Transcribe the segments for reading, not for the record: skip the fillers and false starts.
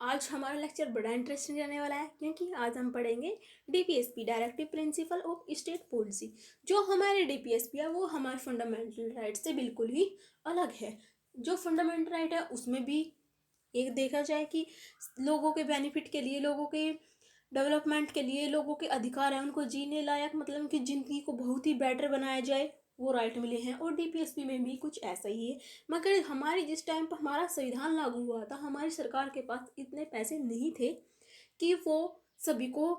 आज हमारा लेक्चर बड़ा इंटरेस्टिंग रहने वाला है क्योंकि आज हम पढ़ेंगे DPSP directive principle of state policy. जो हमारे डीपीएसपी है वो हमारे फंडामेंटल राइट से बिल्कुल ही अलग है। जो फंडामेंटल राइट है उसमें भी एक देखा जाए कि लोगों के बेनिफिट के लिए, लोगों के डेवलपमेंट के लिए, लोगों के अधिकार है उनको जीने लायक, मतलब कि ज़िंदगी को बहुत ही बेटर बनाया जाए, वो राइट मिले हैं। और डीपीएसपी में भी कुछ ऐसा ही है। मगर हमारी जिस टाइम पर हमारा संविधान लागू हुआ था, हमारी सरकार के पास इतने पैसे नहीं थे कि वो सभी को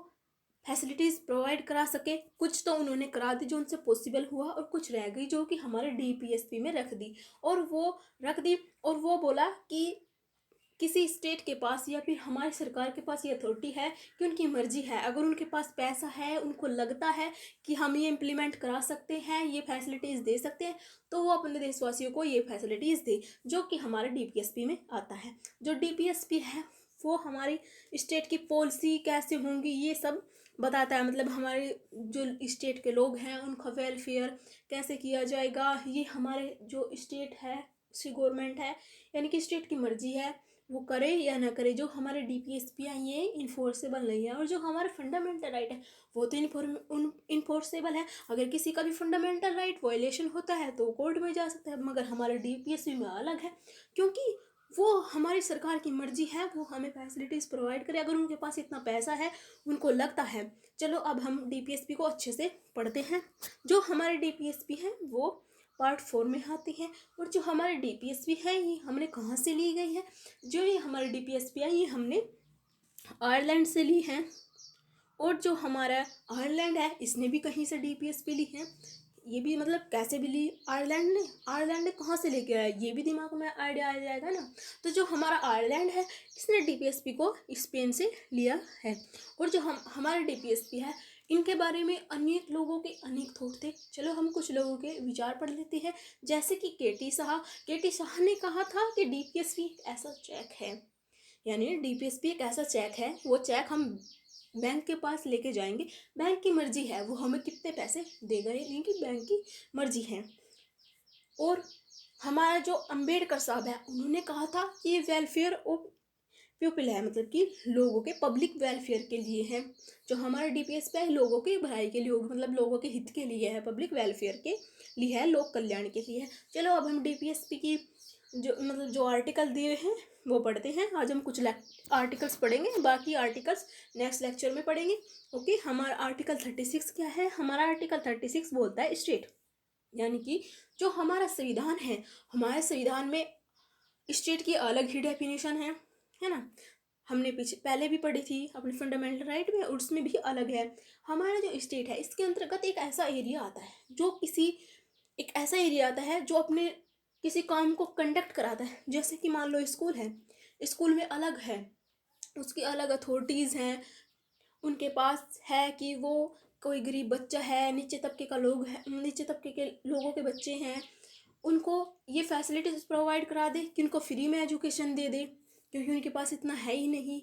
फैसिलिटीज़ प्रोवाइड करा सके। कुछ तो उन्होंने करा दी जो उनसे पॉसिबल हुआ, और कुछ रह गई जो कि हमारे डीपीएसपी में रख दी। और वो बोला कि किसी स्टेट के पास या फिर हमारी सरकार के पास ये अथॉरिटी है कि उनकी मर्जी है, अगर उनके पास पैसा है, उनको लगता है कि हम ये इम्प्लीमेंट करा सकते हैं, ये फैसिलिटीज़ दे सकते हैं, तो वो अपने देशवासियों को ये फैसिलिटीज़ दे, जो कि हमारे डीपीएसपी में आता है। जो डीपीएसपी है वो हमारी स्टेट की पॉलिसी कैसे होंगी ये सब बताता है। मतलब हमारे जो स्टेट के लोग हैं उनका वेलफेयर कैसे किया जाएगा, ये हमारे जो स्टेट है उसकी गवर्नमेंट है, यानी कि स्टेट की मर्जी है वो करे या ना करे। जो हमारे डीपीएसपी है ये इन्फोर्सेबल नहीं है। और जो हमारे फंडामेंटल राइट है वो तो इन्फोर्सेबल है। अगर किसी का भी फंडामेंटल राइट वायलेशन होता है तो कोर्ट में जा सकता है। मगर हमारे डीपीएसपी में अलग है, क्योंकि वो हमारी सरकार की मर्जी है, वो हमें फैसिलिटीज़ प्रोवाइड करे अगर उनके पास इतना पैसा है, उनको लगता है। चलो अब हम डीपीएसपी को अच्छे से पढ़ते हैं। जो हमारे डीपीएसपी है वो पार्ट 4 में आती है। और जो हमारे डीपीएसपी है ये हमने कहाँ से ली गई है? जो ये हमारे डीपीएसपी है ये हमने आयरलैंड से ली है। और जो हमारा आयरलैंड है इसने भी कहीं से डीपीएसपी ली है। ये भी मतलब कैसे भी ली आयरलैंड ने कहाँ से लेके आया, ये भी दिमाग में आइडिया आ जाएगा ना। तो जो हमारा आयरलैंड है इसने डीपीएसपी को स्पेन से लिया है। और जो हमारे डीपीएसपी है इनके बारे में अनेक लोगों के अनेक थॉट थे। चलो हम कुछ लोगों के विचार पढ़ लेते हैं। जैसे कि केटी शाह ने कहा था कि डीपीएसपी एक ऐसा चेक है, यानी डीपीएसपी एक ऐसा चेक है, वो चेक हम बैंक के पास लेके जाएंगे, बैंक की मर्जी है वो हमें कितने पैसे देगा, यानी कि बैंक की मर्जी है। और हमारा जो अंबेडकर साहब है उन्होंने कहा था कि ये वेलफेयर ऑफ पीपल है, मतलब कि लोगों के पब्लिक वेलफेयर के लिए है। जो हमारा डीपीएस पे है लोगों की भलाई के लिए, मतलब लोगों के हित के लिए है, पब्लिक वेलफेयर के लिए है, लोक कल्याण के लिए है। चलो अब हम डीपीएसपी की जो आर्टिकल दिए हैं वो पढ़ते हैं। आज हम कुछ आर्टिकल्स पढ़ेंगे, बाकी आर्टिकल्स नेक्स्ट लेक्चर में पढ़ेंगे। ओके, हमारा आर्टिकल 36 क्या है? हमारा आर्टिकल 36 बोलता है स्टेट, यानी कि जो हमारा संविधान है, हमारे संविधान में स्टेट की अलग ही डेफिनेशन है ना। हमने पहले भी पढ़ी थी अपने फंडामेंटल राइट में, उसमें भी अलग है। हमारा जो स्टेट है इसके अंतर्गत एक ऐसा एरिया आता है जो अपने किसी काम को कंडक्ट कराता है। जैसे कि मान लो स्कूल है, स्कूल में अलग है, उसकी अलग अथॉरिटीज़ हैं। उनके पास है कि वो कोई गरीब बच्चा है, नीचे तबके का लोग है, नीचे तबके के लोगों के बच्चे हैं, उनको ये फैसिलिटीज़ प्रोवाइड करा दे कि उनको फ्री में एजुकेशन दे दे, क्योंकि उनके पास इतना है ही नहीं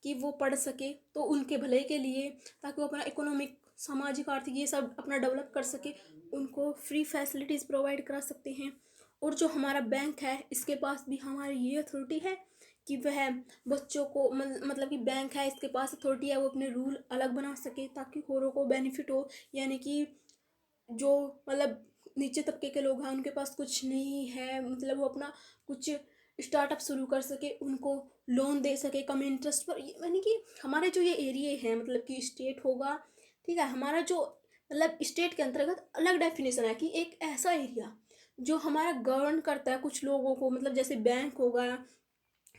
कि वो पढ़ सके। तो उनके भले के लिए, ताकि वो अपना इकोनॉमिक, सामाजिक, आर्थिक ये सब अपना डेवलप कर सके, उनको फ्री फैसिलिटीज़ प्रोवाइड करा सकते हैं। और जो हमारा बैंक है इसके पास भी हमारी ये अथॉरिटी है कि वह बच्चों को मतलब कि बैंक है इसके पास अथॉरिटी है वो अपने रूल अलग बना सके ताकि औरों को बेनिफिट हो। यानी कि जो मतलब नीचे तबके के लोग हैं उनके पास कुछ नहीं है, मतलब वो अपना कुछ स्टार्टअप शुरू कर सके, उनको लोन दे सके कम इंटरेस्ट पर। यानी कि हमारे जो ये एरिए हैं, मतलब कि स्टेट होगा, ठीक है, हमारा जो मतलब स्टेट के अंतर्गत अलग डेफिनेशन है कि एक ऐसा एरिया जो हमारा गवर्न करता है कुछ लोगों को, मतलब जैसे बैंक होगा,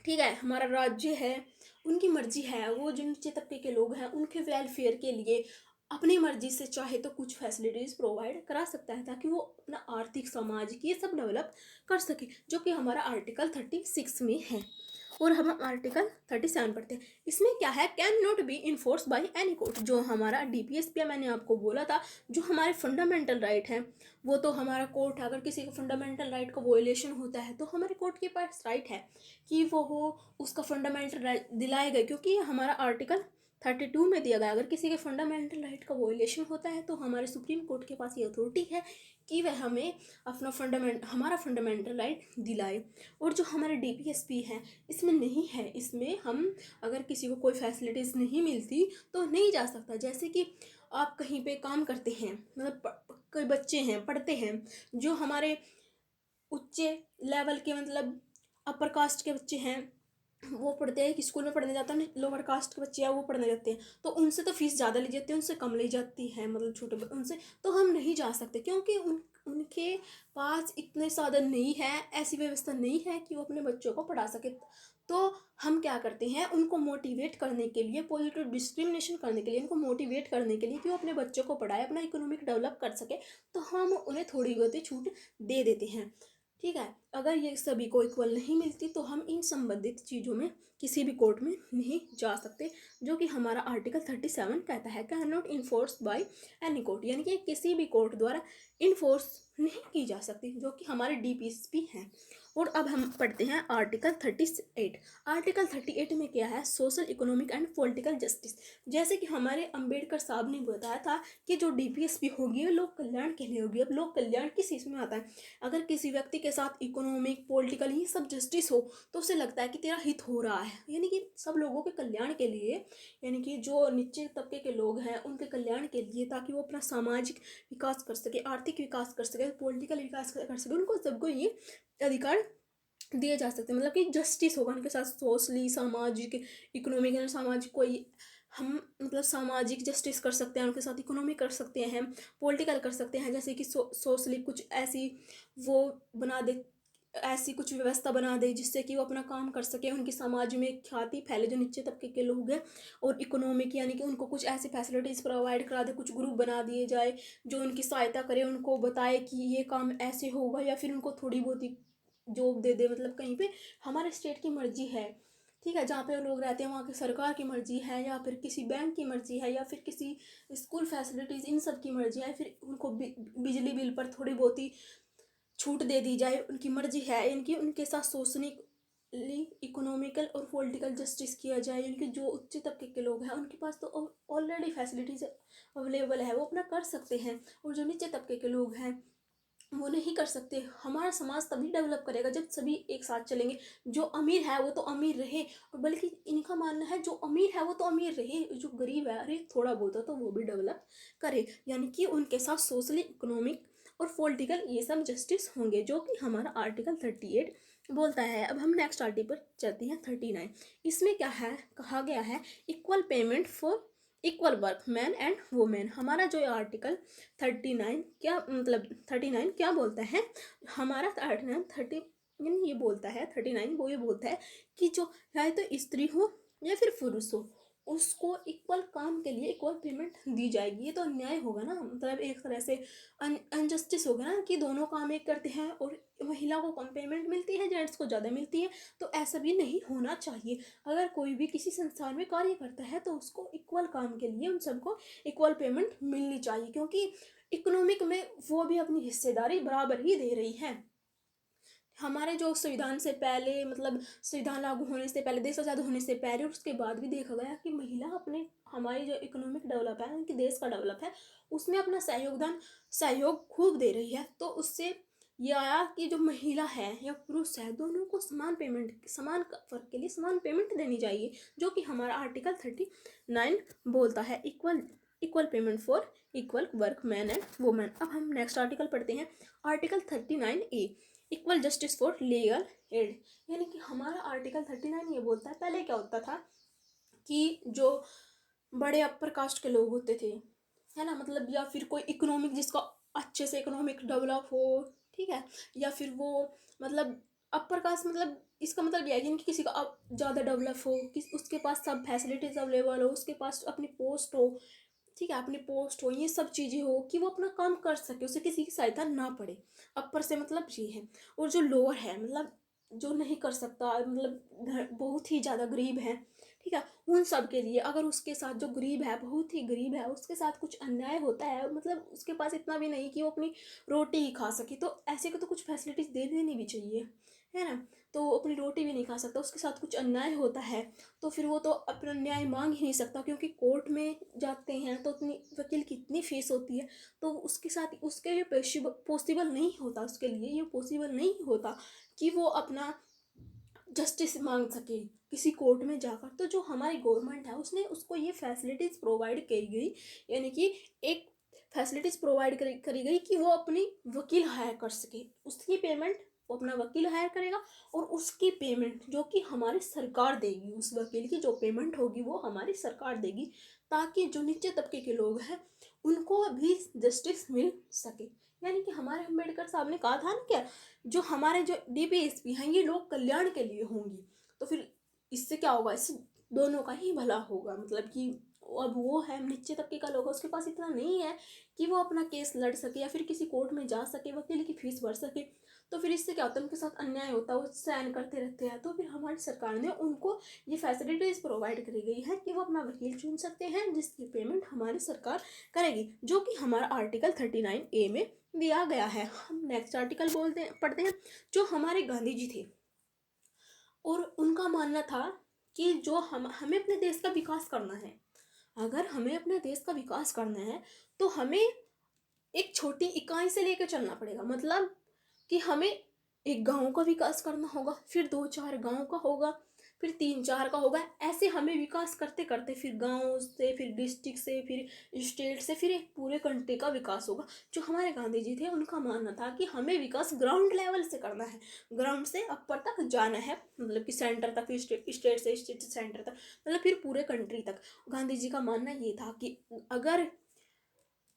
ठीक है, हमारा राज्य है, उनकी मर्जी है, वो जो नीचे तबके के लोग हैं उनके वेलफेयर के लिए अपनी मर्जी से चाहे तो कुछ फैसिलिटीज़ प्रोवाइड करा सकता है ताकि वो अपना आर्थिक, सामाजिक ये सब डेवलप कर सके, जो कि हमारा आर्टिकल 36 में है। और हम आर्टिकल 37 पढ़ते हैं। इसमें क्या है? Can not be enforce by any court. जो हमारा डीपीएसपी मैंने आपको बोला था, जो हमारे फंडामेंटल राइट है वो तो हमारा कोर्ट है, अगर किसी का फंडामेंटल राइट का वोलेशन होता है तो हमारे कोर्ट के पास राइट है कि वो हो उसका फंडामेंटल राइट दिलाए गए, क्योंकि हमारा आर्टिकल 32 में दिया गया, अगर किसी के फंडामेंटल राइट का वॉयलेशन होता है तो हमारे सुप्रीम कोर्ट के पास ये अथॉरिटी है कि वह हमें अपना हमारा फंडामेंटल राइट दिलाए। और जो हमारे डीपीएसपी है इसमें नहीं है, इसमें हम अगर किसी को कोई फैसिलिटीज़ नहीं मिलती तो नहीं जा सकता। जैसे कि आप कहीं पे काम करते हैं, मतलब कोई बच्चे हैं पढ़ते हैं जो हमारे उच्च लेवल के, मतलब अपर कास्ट के बच्चे हैं, वो पढ़ते हैं कि स्कूल में पढ़ने जाता है, लोअर कास्ट के बच्चे हैं वो पढ़ने जाते हैं, तो उनसे तो फीस ज़्यादा ली जाती है, उनसे कम ली जाती है, मतलब छोटे उनसे तो हम नहीं जा सकते क्योंकि उनके पास इतने साधन नहीं है, ऐसी व्यवस्था नहीं है कि वो अपने बच्चों को पढ़ा सके। तो हम क्या करते हैं, उनको मोटिवेट करने के लिए, पॉजिटिव डिस्क्रिमिनेशन करने के लिए, उनको मोटिवेट करने के लिए कि वो अपने बच्चों को पढ़ाए, अपना इकोनॉमिक डेवलप कर सके, तो हम उन्हें थोड़ी बहुत छूट दे देते हैं। ठीक है, अगर ये सभी को इक्वल नहीं मिलती तो हम इन संबंधित चीज़ों में किसी भी कोर्ट में नहीं जा सकते, जो कि हमारा आर्टिकल 37 कहता है, can not enforce by any court, यानी कि किसी भी कोर्ट द्वारा इन्फोर्स नहीं की जा सकती, जो कि हमारे डीपीएसपी हैं। और अब हम पढ़ते हैं आर्टिकल 38। आर्टिकल 38 में क्या है, social economic and political justice. जैसे कि हमारे अंबेडकर साहब ने बताया था कि जो डीपीएसपी होगी वो लोक कल्याण के लिए होगी। अब लोक कल्याण किस चीज़ में आता है, अगर किसी व्यक्ति के साथ इकोनॉमिक पॉलिटिकल ये सब जस्टिस हो तो उसे लगता है कि तेरा हित हो रहा है, यानी कि सब लोगों के कल्याण के लिए, यानी कि जो नीचे तबके के लोग हैं उनके कल्याण के लिए, ताकि वो अपना सामाजिक विकास कर सके, आर्थिक विकास कर सके, पॉलिटिकल विकास कर सके, उनको सबको ये अधिकार दिए जा सकते हैं। मतलब कि जस्टिस होगा उनके साथ, सोशली, सामाजिक, इकोनॉमिक एंड सामाजिक, कोई हम मतलब सामाजिक जस्टिस कर सकते हैं उनके साथ, इकोनॉमिक कर सकते हैं, पॉलिटिकल कर सकते हैं। जैसे कि सोशली कुछ ऐसी वो बना दे, ऐसी कुछ व्यवस्था बना दे जिससे कि वो अपना काम कर सके, उनकी समाज में ख्याति फैले जो नीचे तबके के लोग हैं। और इकोनॉमिक यानी कि उनको कुछ ऐसी फैसिलिटीज़ प्रोवाइड करा दे, कुछ ग्रुप बना दिए जाए जो उनकी सहायता करे, उनको बताए कि ये काम ऐसे होगा, या फिर उनको थोड़ी बहुत ही जॉब दे दे। मतलब कहीं पे हमारे स्टेट की मर्जी है, ठीक है, जहाँ पे लोग रहते हैं वहाँ की सरकार की मर्जी है, या फिर किसी बैंक की मर्जी है, या फिर किसी स्कूल फैसिलिटीज़, इन सब की मर्जी है, फिर उनको बिजली बिल पर थोड़ी बहुत ही छूट दे दी जाए, उनकी मर्जी है। इनकी उनके साथ सोशली, इकोनॉमिकल और पॉलिटिकल जस्टिस किया जाए। इनके जो उच्च तबके के लोग हैं उनके पास तो ऑलरेडी फैसिलिटीज अवेलेबल है, वो अपना कर सकते हैं, और जो नीचे तबके के लोग हैं वो नहीं कर सकते। हमारा समाज तभी डेवलप करेगा जब सभी एक साथ चलेंगे। जो अमीर है वो तो अमीर रहे, और बल्कि इनका मानना है जो अमीर है वो तो अमीर रहे, जो गरीब है अरे थोड़ा बहुत है तो वो भी डेवलप करे, यानी कि उनके साथ सोशली, इकोनॉमिक और पॉलिटिकल ये सब जस्टिस होंगे, जो कि हमारा आर्टिकल 38 बोलता है। अब हम नेक्स्ट आर्टिकल पर चलते हैं 39। इसमें क्या है, कहा गया है equal payment for equal work man and women. हमारा जो आर्टिकल 39 क्या मतलब 39 क्या बोलता है, हमारा 39 यानी ये बोलता है 39 वो ये बोलता है कि जो चाहे तो स्त्री हो या फिर पुरुष हो, उसको इक्वल काम के लिए इक्वल पेमेंट दी जाएगी। ये तो अन्याय होगा ना, मतलब एक तरह से अनजस्टिस होगा ना कि दोनों काम एक करते हैं और महिला को कम पेमेंट मिलती है, जेंट्स को ज़्यादा मिलती है। तो ऐसा भी नहीं होना चाहिए। अगर कोई भी किसी संस्थान में कार्य करता है तो उसको इक्वल काम के लिए उन सबको इक्वल पेमेंट मिलनी चाहिए, क्योंकि इकोनॉमिक में वो भी अपनी हिस्सेदारी बराबर ही दे रही है। हमारे जो संविधान से पहले, मतलब संविधान लागू होने से पहले, देश आज़ाद होने से पहले और उसके बाद भी देखा गया कि महिला अपने, हमारी जो इकोनॉमिक डेवलप है, उनकी देश का डेवलप है, उसमें अपना सहयोग खूब दे रही है। तो उससे ये आया कि जो महिला है या पुरुष है, दोनों को समान पेमेंट, समान वर्क के लिए समान पेमेंट देनी चाहिए, जो कि हमारा आर्टिकल 39 बोलता है, equal payment for equal work man and women. अब हम नेक्स्ट आर्टिकल पढ़ते हैं, article 39A, equal justice for legal aid. यानी कि हमारा आर्टिकल 39 ये बोलता है, पहले क्या होता था कि जो बड़े अपर कास्ट के लोग होते थे, है ना, मतलब या फिर कोई इकोनॉमिक जिसका अच्छे से इकोनॉमिक डेवलप हो, ठीक है, या फिर वो मतलब अपर कास्ट, मतलब इसका मतलब यह है कि किसी का अब ज़्यादा डेवलप हो, कि उसके पास सब फैसिलिटीज़ अवेलेबल हो, उसके पास अपनी पोस्ट हो, ठीक है, अपनी पोस्ट हो, ये सब चीज़ें हो कि वो अपना काम कर सके, उसे किसी की सहायता ना पड़े। अपर से मतलब ये है। और जो लोअर है, मतलब जो नहीं कर सकता, मतलब घर बहुत ही ज़्यादा गरीब है, ठीक है, उन सब के लिए, अगर उसके साथ जो गरीब है, बहुत ही गरीब है, उसके साथ कुछ अन्याय होता है, मतलब उसके पास इतना भी नहीं कि वो अपनी रोटी ही खा सके, तो ऐसे को तो कुछ फैसिलिटीज़ दे देनी भी चाहिए, है ना। तो वो अपनी रोटी भी नहीं खा सकता, उसके साथ कुछ अन्याय होता है तो फिर वो तो अपना न्याय मांग ही नहीं सकता, क्योंकि कोर्ट में जाते हैं तो उतनी वकील की इतनी फीस होती है, तो उसके साथ उसके लिए पॉसिबल नहीं होता, उसके लिए ये पॉसिबल नहीं होता कि वो अपना जस्टिस मांग सके किसी कोर्ट में जाकर। तो जो हमारी गवर्नमेंट है उसने उसको ये फैसिलिटीज़ प्रोवाइड करी गई, यानी कि एक फैसिलिटीज़ प्रोवाइड करी गई कि वो अपनी वकील हायर कर सके, उसकी पेमेंट वो अपना वकील हायर करेगा और उसकी पेमेंट जो कि हमारी सरकार देगी, उस वकील की जो पेमेंट होगी वो हमारी सरकार देगी, ताकि जो नीचे तबके के लोग हैं उनको भी जस्टिस मिल सके। यानी कि हमारे अम्बेडकर साहब ने कहा था ना क्या, जो हमारे जो डीपीएसपी हैं ये लोग कल्याण के लिए होंगी, तो फिर इससे क्या होगा, इससे दोनों का ही भला होगा। मतलब कि अब वो है नीचे तबके का लोग, उसके पास इतना नहीं है कि वो अपना केस लड़ सके या फिर किसी कोर्ट में जा सके, वकील की फीस भर सके, तो फिर इससे क्या होता है, उनके साथ अन्याय होता है, वो सहन करते रहते हैं। तो फिर हमारी सरकार ने उनको ये फैसिलिटीज़ प्रोवाइड करी गई है कि वो अपना वकील चुन सकते हैं जिसकी पेमेंट हमारी सरकार करेगी, जो कि हमारा आर्टिकल 39A में दिया गया है। हम नेक्स्ट आर्टिकल पढ़ते हैं। जो हमारे गांधी जी थे और उनका मानना था कि जो हमें अपने देश का विकास करना है, अगर हमें अपने देश का विकास करना है तो हमें एक छोटी इकाई से लेकर चलना पड़ेगा। मतलब कि हमें एक गांव का विकास करना होगा, फिर 2-4 गांव का होगा, फिर 3-4 का होगा, ऐसे हमें विकास करते करते फिर गांव से, फिर डिस्ट्रिक्ट से, फिर स्टेट से, फिर एक पूरे कंट्री का विकास होगा। जो हमारे गांधी जी थे उनका मानना था कि हमें विकास ग्राउंड लेवल से करना है, ग्राउंड से अपर तक जाना है, मतलब कि सेंटर तक, फिर स्टेट से सेंटर तक, मतलब फिर पूरे कंट्री तक। गांधी जी का मानना ये था कि अगर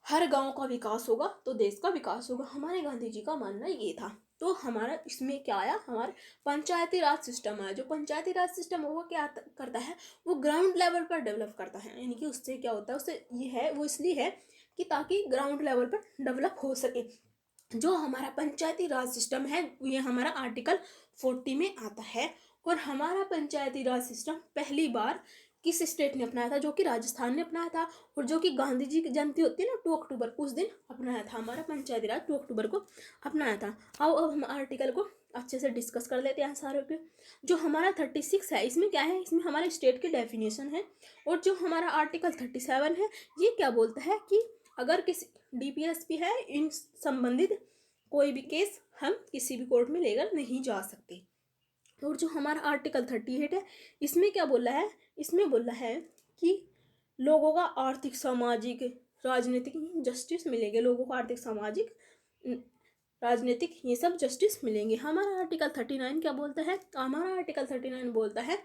हर गांव का विकास होगा तो देश का विकास होगा, हमारे गांधी जी का मानना ये था। तो हमारा इसमें क्या आया, हमारा पंचायती राज सिस्टम आया। जो पंचायती राज सिस्टम वो क्या करता है, वो ग्राउंड लेवल पर डेवलप करता है, यानी कि उससे क्या होता है, उससे ये है, वो इसलिए है कि ताकि ग्राउंड लेवल पर डेवलप हो सके। जो हमारा पंचायती राज सिस्टम है ये हमारा आर्टिकल 40 में आता है। और हमारा पंचायती राज सिस्टम पहली बार किस स्टेट ने अपनाया था, जो कि राजस्थान ने अपनाया था, और जो कि गांधी जी की जयंती होती है ना 2 अक्टूबर, उस दिन अपनाया था हमारा पंचायती राज, 2 अक्टूबर को अपनाया था। आओ अब हम आर्टिकल को अच्छे से डिस्कस कर लेते हैं सारे पे। जो हमारा 36 है इसमें क्या है, इसमें हमारे स्टेट की डेफिनेशन है। और जो हमारा आर्टिकल 37 है ये क्या बोलता है कि अगर किसी डीपीएसपी है इन संबंधित कोई भी केस हम किसी भी कोर्ट में लेकर नहीं जा सकते। और जो हमारा आर्टिकल 38 है इसमें क्या बोला है, इसमें बोला है कि लोगों का आर्थिक, सामाजिक, राजनीतिक जस्टिस मिलेंगे, लोगों को आर्थिक, सामाजिक, राजनीतिक ये सब जस्टिस मिलेंगे। हमारा आर्टिकल 39 क्या बोलता है, हमारा आर्टिकल 39 बोलता है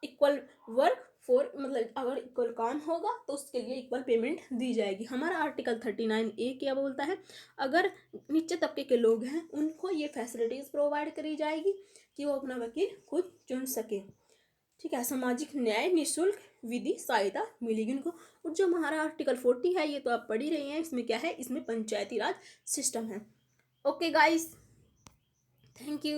इक्वल वर्क फॉर, मतलब अगर इक्वल काम होगा तो उसके लिए इक्वल पेमेंट दी जाएगी। हमारा आर्टिकल 39A क्या बोलता है, अगर नीचे तबके के लोग हैं उनको ये फैसिलिटीज़ प्रोवाइड करी जाएगी कि वो अपना वकील खुद चुन सके। ठीक है, सामाजिक न्याय, निःशुल्क विधि सहायता मिलेगी उनको। और जो हमारा आर्टिकल 40 है ये तो आप पढ़ ही रहे हैं, इसमें क्या है, इसमें पंचायती राज सिस्टम है। Okay guys, thank you.